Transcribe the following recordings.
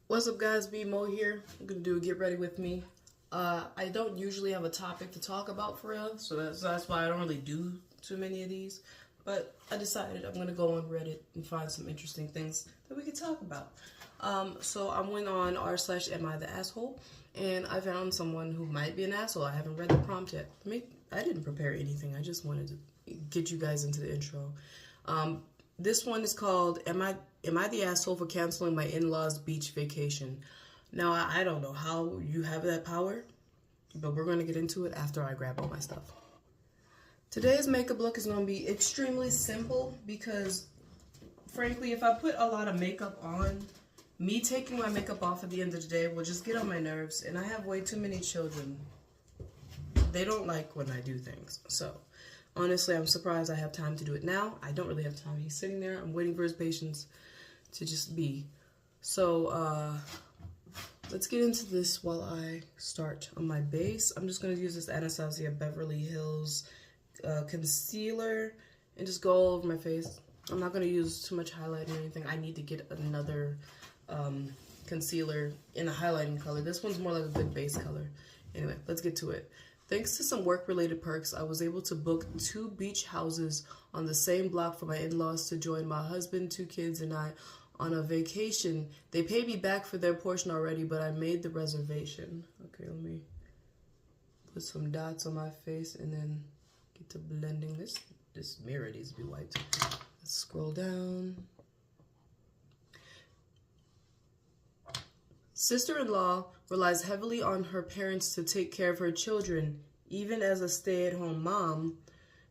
What's up, guys? B Mo here. I'm gonna do a get ready with me. I don't usually have a topic to talk about for real, so that's why I don't really do too many of these. But I decided I'm gonna go on Reddit and find some interesting things that we could talk about. So I went on r/am I the asshole, and I found someone who might be an asshole. I haven't read the prompt yet. I didn't prepare anything. I just wanted to get you guys into the intro. This one is called Am I the asshole for canceling my in-laws beach vacation? Now I don't know how you have that power, but we're going to get into it after I grab all my stuff. Today's makeup look is going to be extremely simple because frankly, if I put a lot of makeup on, me taking my makeup off at the end of the day will just get on my nerves, and I have way too many children. They don't like when I do things. So honestly, I'm surprised I have time to do it now. I don't really have time. He's sitting there. I'm waiting for his patience to just be. So let's get into this while I start on my base. I'm just going to use this Anastasia Beverly Hills concealer and just go all over my face. I'm not going to use too much highlight or anything. I need to get another concealer in a highlighting color. This one's more like a good base color. Anyway, let's get to it. Thanks to some work-related perks, I was able to book 2 beach houses on the same block for my in-laws to join my husband, 2 kids, and I on a vacation. They paid me back for their portion already, but I made the reservation. Okay, let me put some dots on my face and then get to blending this. This mirror needs to be wiped. Let's scroll down. Sister-in-law relies heavily on her parents to take care of her children. Even as a stay-at-home mom,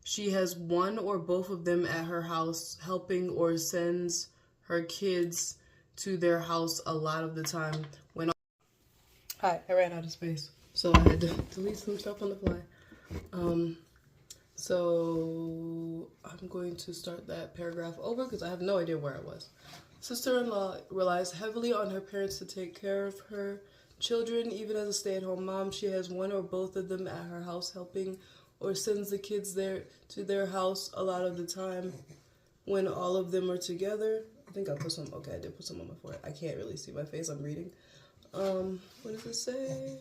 she has one or both of them at her house helping or sends her kids to their house a lot of the time. Hi, I ran out of space, so I had to delete some stuff on the fly. So I'm going to start that paragraph over because I have no idea where I was. Sister-in-law relies heavily on her parents to take care of her children. Even as a stay-at-home mom, she has one or both of them at her house helping or sends the kids there to their house a lot of the time when all of them are together. I think I put some, okay, I did put some on my forehead. I can't really see my face, I'm reading. What does it say?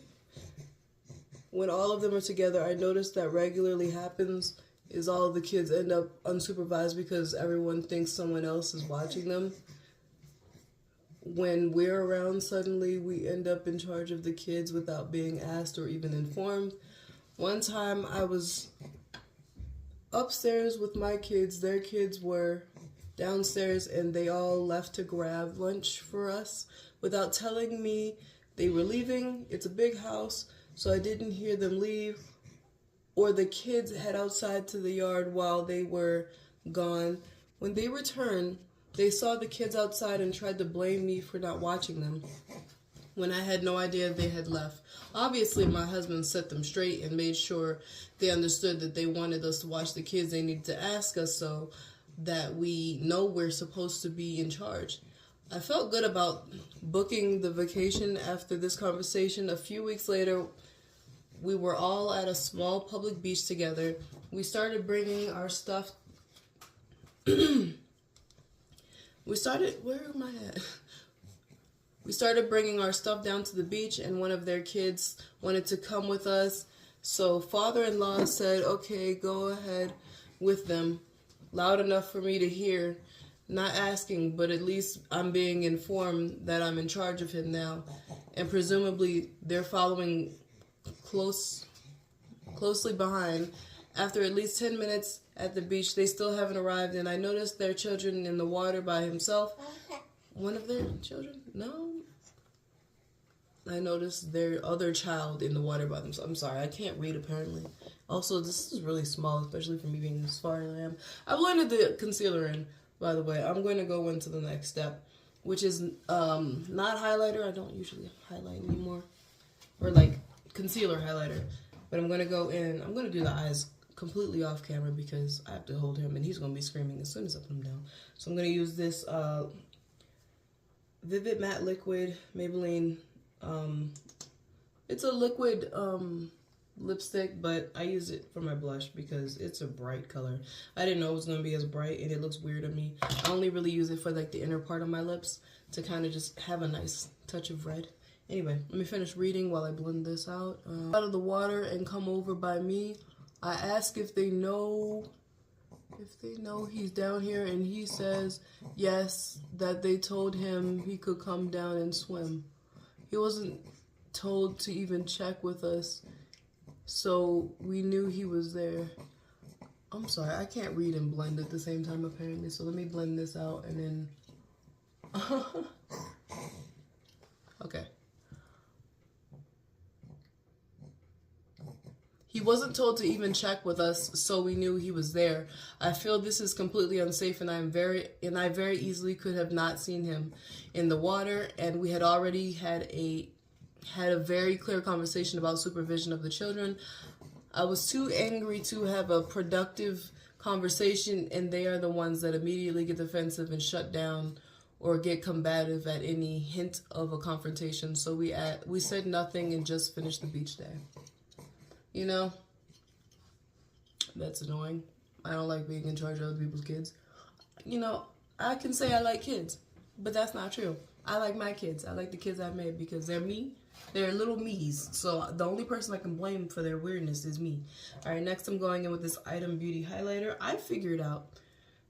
When all of them are together, I noticed that regularly happens is all of the kids end up unsupervised because everyone thinks someone else is watching them. When we're around, suddenly we end up in charge of the kids without being asked or even informed. One time I was upstairs with my kids, their kids were downstairs, and they all left to grab lunch for us without telling me they were leaving. It's a big house, so I didn't hear them leave, or the kids head outside to the yard while they were gone. When they returned, they saw the kids outside and tried to blame me for not watching them when I had no idea they had left. Obviously, my husband set them straight and made sure they understood that they wanted us to watch the kids. They needed to ask us so that we know we're supposed to be in charge. I felt good about booking the vacation after this conversation. A few weeks later, we were all at a small public beach together. We started bringing our stuff. Where am I at? We started bringing our stuff down to the beach, and one of their kids wanted to come with us. So father-in-law said, okay, go ahead with them. Loud enough for me to hear. Not asking, but at least I'm being informed that I'm in charge of him now. And presumably they're following closely behind. After at least 10 minutes at the beach, they still haven't arrived, and I noticed their children in the water by himself. One of their children? No. I noticed their other child in the water by themselves. I'm sorry, I can't read apparently. Also, this is really small, especially for me being as far as I am. I blended the concealer in, by the way. I'm going to go into the next step, which is not highlighter. I don't usually highlight anymore. Or like concealer highlighter. But I'm going to go in. I'm going to do the eyes completely off camera because I have to hold him and he's going to be screaming as soon as I put him down. So I'm going to use this Vivid Matte Liquid Maybelline. It's a liquid lipstick, but I use it for my blush because it's a bright color. I didn't know it was going to be as bright, and it looks weird on me. I only really use it for like the inner part of my lips to kind of just have a nice touch of red. Anyway, let me finish reading while I blend this out. Out of the water and come over by me. I ask if they know he's down here, and he says yes, that they told him he could come down and swim. He wasn't told to even check with us, so we knew he was there. I'm sorry, I can't read and blend at the same time apparently, so let me blend this out and then okay. He wasn't told to even check with us, so we knew he was there. I feel this is completely unsafe, and I very easily could have not seen him in the water, and we had already had a very clear conversation about supervision of the children. I was too angry to have a productive conversation, and they are the ones that immediately get defensive and shut down or get combative at any hint of a confrontation. So we said nothing and just finished the beach day. You know, that's annoying. I don't like being in charge of other people's kids. You know, I can say I like kids, but that's not true. I like my kids. I like the kids I've made because they're me. They're little me's. So the only person I can blame for their weirdness is me. All right, next I'm going in with this Item Beauty highlighter. I figured out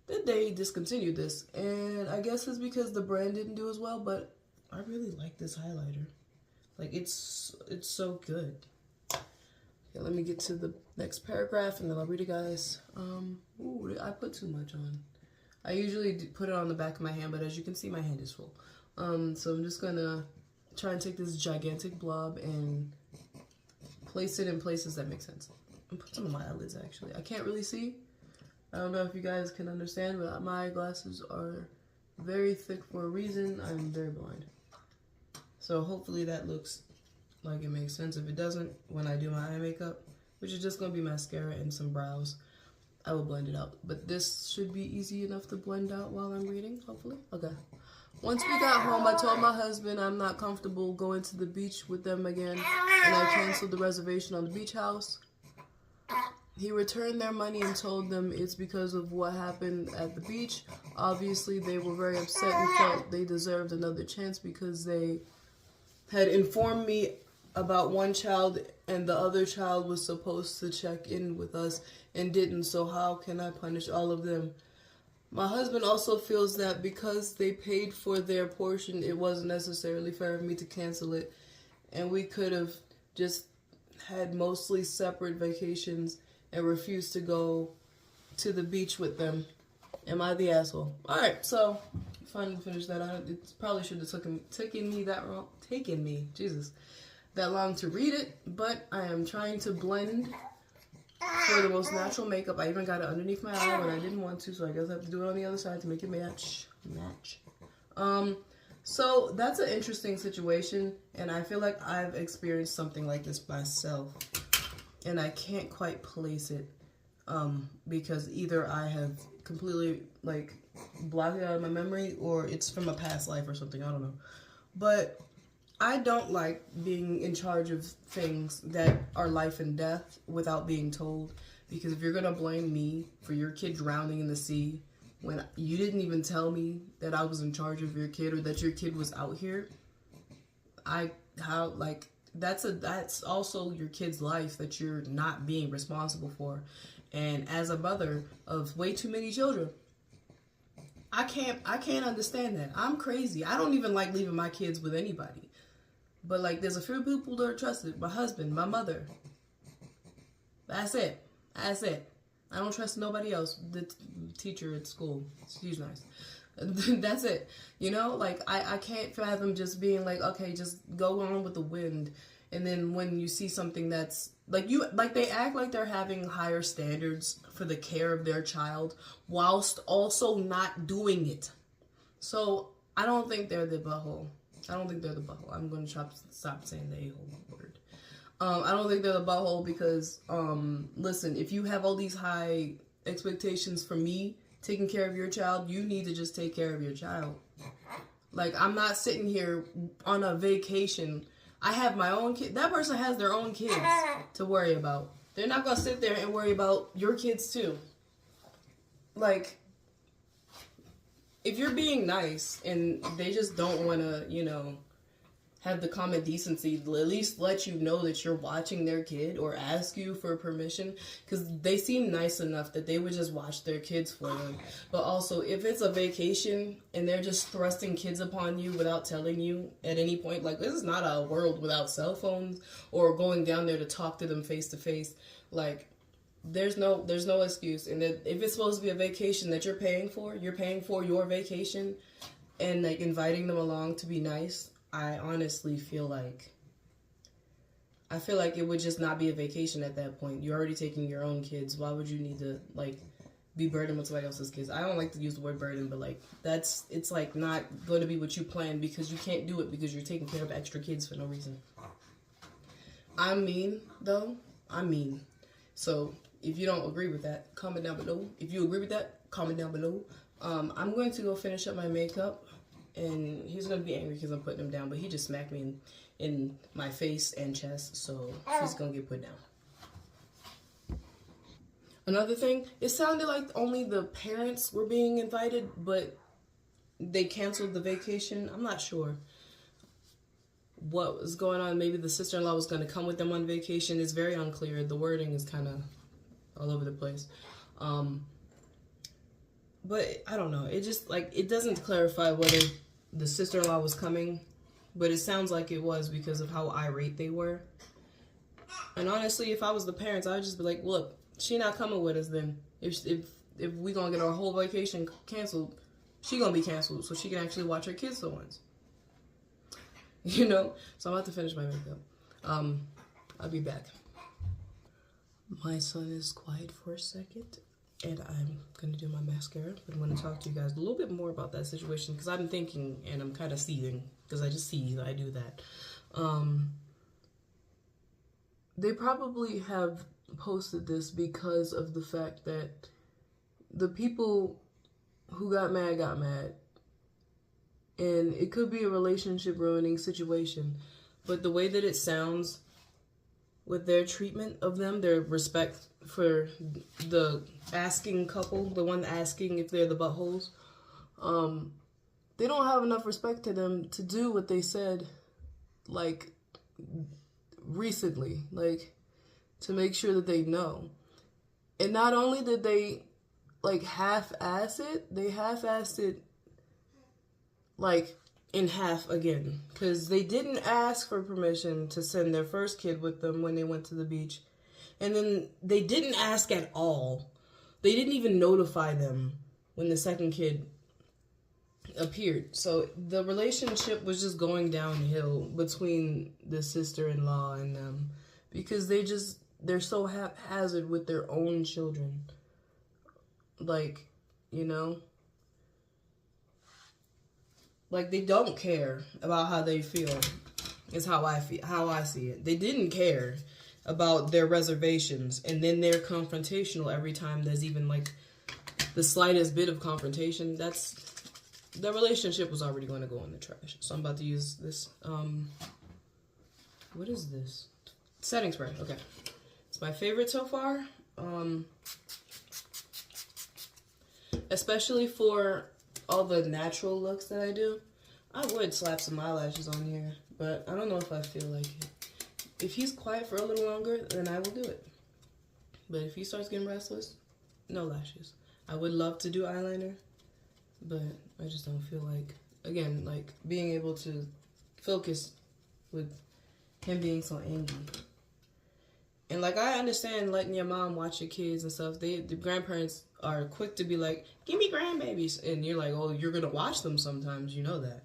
that they discontinued this, and I guess it's because the brand didn't do as well, but I really like this highlighter. Like, it's so good. Okay, let me get to the next paragraph, and then I'll read it, guys. Ooh, I put too much on. I usually put it on the back of my hand, but as you can see, my hand is full. So I'm just gonna try and take this gigantic blob and place it in places that make sense. And put some of my eyelids, actually. I can't really see. I don't know if you guys can understand, but my glasses are very thick for a reason. I'm very blind. So hopefully that looks like it makes sense. If it doesn't, when I do my eye makeup, which is just going to be mascara and some brows, I will blend it out. But this should be easy enough to blend out while I'm reading, hopefully. Okay. Once we got home, I told my husband I'm not comfortable going to the beach with them again, and I canceled the reservation on the beach house. He returned their money and told them it's because of what happened at the beach. Obviously, they were very upset and felt they deserved another chance because they had informed me about one child and the other child was supposed to check in with us and didn't, so how can I punish all of them? My husband also feels that because they paid for their portion, it wasn't necessarily fair of me to cancel it, and we could have just had mostly separate vacations and refused to go to the beach with them. Am I the asshole? Alright, so finally finished that out. It probably should have taken me that long to read it, but I am trying to blend for the most natural makeup. I even got it underneath my eye when I didn't want to, so I guess I have to do it on the other side to make it match. So that's an interesting situation, and I feel like I've experienced something like this myself, and I can't quite place it, because either I have completely, like, blocked it out of my memory, or it's from a past life or something, I don't know. But I don't like being in charge of things that are life and death without being told, because if you're going to blame me for your kid drowning in the sea when you didn't even tell me that I was in charge of your kid or that your kid was out here, that's also your kid's life that you're not being responsible for. And as a mother of way too many children, I can't understand that. I'm crazy. I don't even like leaving my kids with anybody. But, like, there's a few people that are trusted. My husband, my mother. That's it. I don't trust nobody else. The teacher at school. She's nice. That's it. You know, like, I can't fathom just being like, okay, just go on with the wind. And then when you see something that's, they act like they're having higher standards for the care of their child whilst also not doing it. So, I don't think they're the butthole. I'm going to stop saying the a-hole word. I don't think they're the butthole because, listen, if you have all these high expectations for me taking care of your child, you need to just take care of your child. Like, I'm not sitting here on a vacation I have my own kid. That person has their own kids to worry about. They're not gonna sit there and worry about your kids too. Like, if you're being nice and they just don't want to, you know, have the common decency to at least let you know that you're watching their kid or ask you for permission, because they seem nice enough that they would just watch their kids for them. But also, if it's a vacation and they're just thrusting kids upon you without telling you at any point, like, this is not a world without cell phones or going down there to talk to them face to face. Like, there's no excuse. And that if it's supposed to be a vacation that you're paying for your vacation, and like inviting them along to be nice, I honestly feel like it would just not be a vacation at that point. You're already taking your own kids. Why would you need to like be burdened with somebody else's kids? I don't like to use the word burden, but like it's like not going to be what you planned, because you can't do it because you're taking care of extra kids for no reason. I'm mean though. I'm mean. So if you don't agree with that, comment down below. If you agree with that, comment down below. I'm going to go finish up my makeup. And he's going to be angry because I'm putting him down. But he just smacked me in my face and chest. So he's going to get put down. Another thing, it sounded like only the parents were being invited, but they canceled the vacation. I'm not sure what was going on. Maybe the sister-in-law was going to come with them on vacation. It's very unclear. The wording is kind of all over the place. But I don't know. It just, like, it doesn't clarify whether the sister-in-law was coming, but it sounds like it was because of how irate they were. And honestly, if I was the parents, I would just be like, look, she not coming with us then. If we gonna get our whole vacation canceled, she gonna be canceled so she can actually watch her kids for once. You know? So I'm about to finish my makeup. I'll be back. My son is quiet for a second, and I'm going to do my mascara, but I'm going to talk to you guys a little bit more about that situation, because I've been thinking, and I'm kind of seething, because I just see I do that. They probably have posted this because of the fact that the people who got mad, and it could be a relationship ruining situation, but the way that it sounds with their treatment of them, their respect for the asking couple, the one asking if they're the buttholes, they don't have enough respect to them to do what they said, like, recently, like, to make sure that they know. And not only did they, like, half-ass it, they half-assed it, like, in half again, because they didn't ask for permission to send their first kid with them when they went to the beach, and then they didn't ask at all. They didn't even notify them when the second kid appeared. So the relationship was just going downhill between the sister-in-law and them, because they're so haphazard with their own children. Like, you know, like, they don't care about how they feel, is how I see it. They didn't care about their reservations, and then they're confrontational every time there's even, like, the slightest bit of confrontation. The relationship was already going to go in the trash. So I'm about to use this, what is this? Setting spray, okay. It's my favorite so far, especially for all the natural looks that I do. I would slap some eyelashes on here, but I don't know if I feel like it. If he's quiet for a little longer, then I will do it. But if he starts getting restless, no lashes. I would love to do eyeliner, but I just don't feel like, again, like, being able to focus with him being so angry. And, like, I understand letting your mom watch your kids and stuff. The grandparents are quick to be like, give me grandbabies. And you're like, oh, you're going to watch them sometimes. You know that.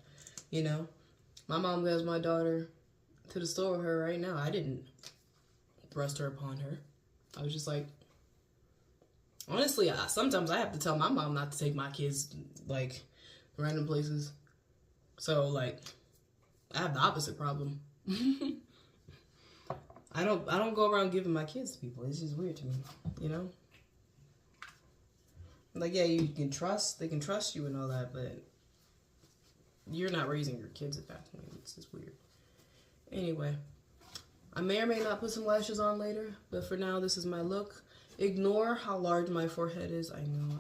You know? My mom has my daughter to the store with her right now. I didn't thrust her upon her. I was just like, honestly, sometimes I have to tell my mom not to take my kids, like, random places. So, like, I have the opposite problem. I don't go around giving my kids to people. It's just weird to me, you know? Like, yeah, they can trust you and all that, but you're not raising your kids at that point. It's just weird. Anyway, I may or may not put some lashes on later, but for now, this is my look. Ignore how large my forehead is. I know.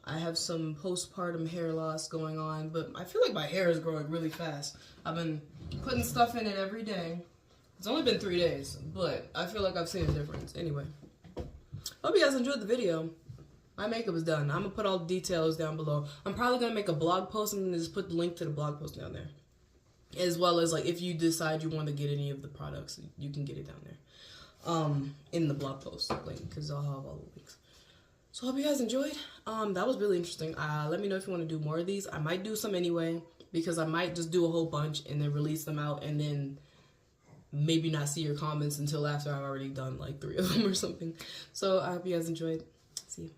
I have some postpartum hair loss going on, but I feel like my hair is growing really fast. I've been putting stuff in it every day. It's only been 3 days, but I feel like I've seen a difference. Anyway, hope you guys enjoyed the video. My makeup is done. I'm going to put all the details down below. I'm probably going to make a blog post and just put the link to the blog post down there. As well as, like, if you decide you want to get any of the products, you can get it down there. In the blog post link, because I'll have all the links. So I hope you guys enjoyed. That was really interesting. Let me know if you want to do more of these. I might do some anyway, because I might just do a whole bunch and then release them out and then maybe not see your comments until after I've already done like 3 of them or something. So I hope you guys enjoyed. See you.